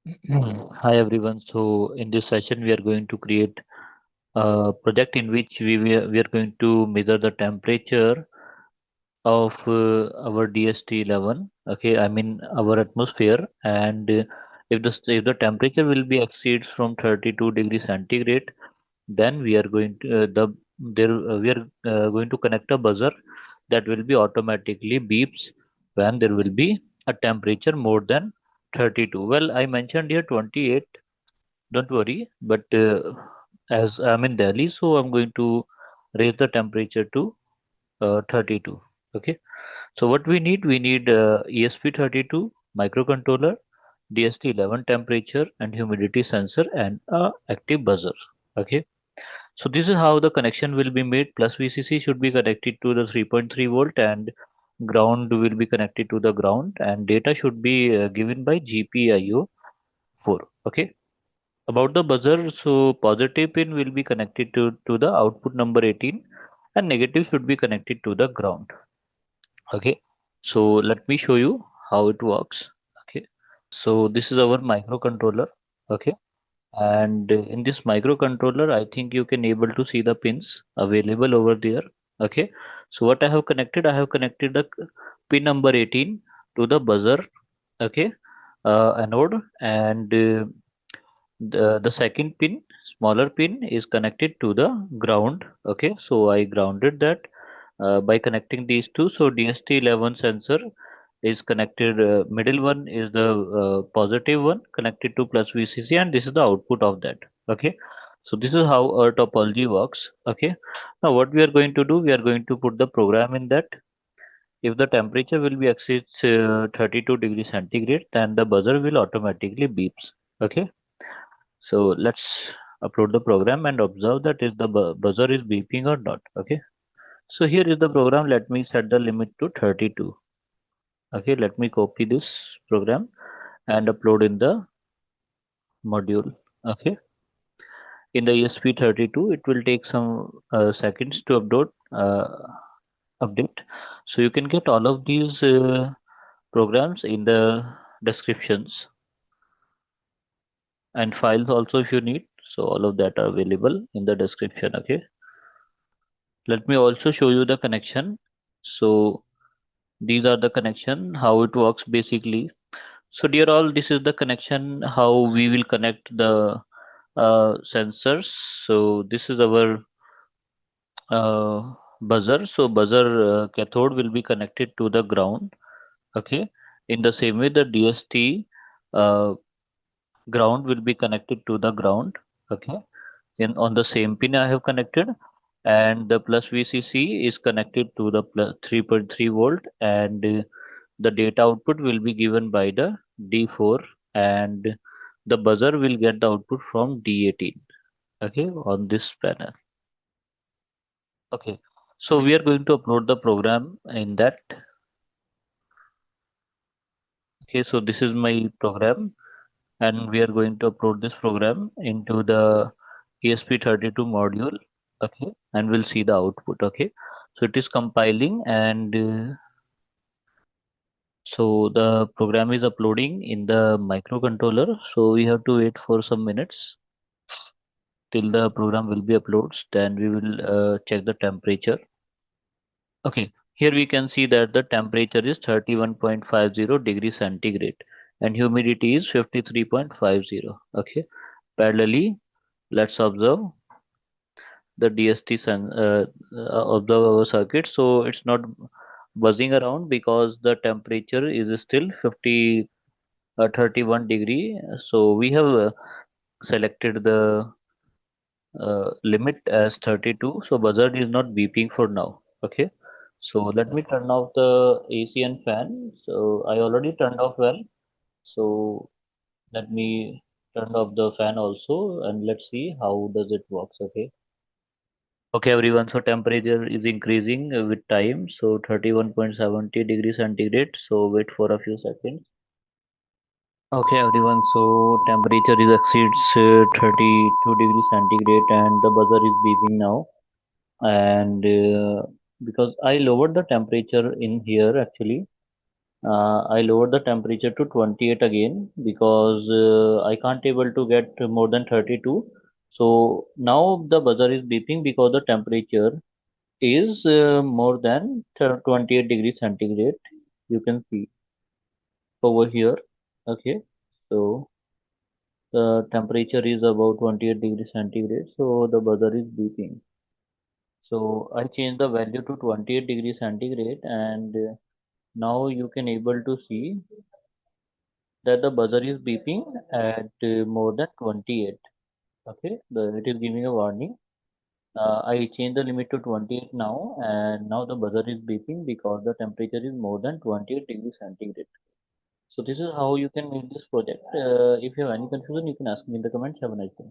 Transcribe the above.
Hi everyone. So in this session, we are going to create a project in which we are going to measure the temperature of our DHT11. Okay, I mean our atmosphere, and if the temperature will be exceeds from 32 degrees centigrade, then we are going to we are going to connect a buzzer that will be automatically beeps when there will be a temperature more than 32. Well, I mentioned here 28. Don't worry, but as I'm in Delhi, so I'm going to raise the temperature to 32. Okay. So what we need ESP32 microcontroller, DHT11 temperature and humidity sensor, and a active buzzer. Okay. So this is how the connection will be made. Plus VCC should be connected to the 3.3 volt, and ground will be connected to the ground, and data should be given by GPIO 4. Okay. About the buzzer, so positive pin will be connected to the output number 18, and negative should be connected to the ground. Okay, so let me show you how it works. Okay, so this is our microcontroller. Okay, and in this microcontroller, I think you can able to see the pins available over there. Okay, so what I have connected the pin number 18 to the buzzer. Okay, anode, and the second pin, smaller pin, is connected to the ground. Okay, so I grounded that by connecting these two. So DST11 sensor is connected, middle one is the positive one connected to plus VCC, and this is the output of that. Okay, so this is how our topology works. Okay, now what we are going to do, we are going to put the program in that. If the temperature will be exceeds 32 degrees centigrade, then the buzzer will automatically beeps. Okay, so let's upload the program and observe that is the buzzer is beeping or not. Okay. So here is the program. Let me set the limit to 32. Okay. Let me copy this program and upload in the module. Okay. In the ESP32, it will take some seconds to update. So you can get all of these programs in the descriptions, and files also if you need. So all of that are available in the description. Okay. Let me also show you the connection. So these are the connection, how it works basically. So dear all, this is the connection, how we will connect the sensors. So this is our buzzer. So buzzer cathode will be connected to the ground. Okay. In the same way, the DST uh, ground will be connected to the ground. Okay. In on the same pin I have connected, and the plus VCC is connected to the plus 3.3 volt, and the data output will be given by the D4, and the buzzer will get the output from D18. Okay, on this panel. Okay, so we are going to upload the program in that. Okay, so this is my program, and we are going to upload this program into the ESP32 module. Okay, and we'll see the output. Okay, so it is compiling, and so the program is uploading in the microcontroller, so we have to wait for some minutes till the program will be uploads. Then we will check the temperature. Okay, here we can see that the temperature is 31.50 degrees centigrade, and humidity is 53.50. Okay, parallelly, let's observe the DST observe our circuit. So it's not buzzing around because the temperature is still 31 degree. So we have selected the limit as 32. So buzzer is not beeping for now. Okay. So let me turn off the AC and fan. So I already turned off well. So let me turn off the fan also, and let's see how does it works. Okay. Okay, everyone. So temperature is increasing with time. So 31.70 degrees centigrade. So wait for a few seconds. Okay, everyone. So temperature is exceeds 32 degrees centigrade, and the buzzer is beeping now. And because I lowered the temperature in here actually, I lowered the temperature to 28 again because I can't able to get more than 32. So now the buzzer is beeping because the temperature is more than 28 degrees centigrade. You can see over here. Okay, so the temperature is about 28 degrees centigrade. So the buzzer is beeping. So I changed the value to 28 degrees centigrade, and now you can able to see that the buzzer is beeping at more than 28. Okay, it is giving a warning. I changed the limit to 28 now, and now the buzzer is beeping because the temperature is more than 28 degrees centigrade. So this is how you can make this project. If you have any confusion, you can ask me in the comments. Have a nice day.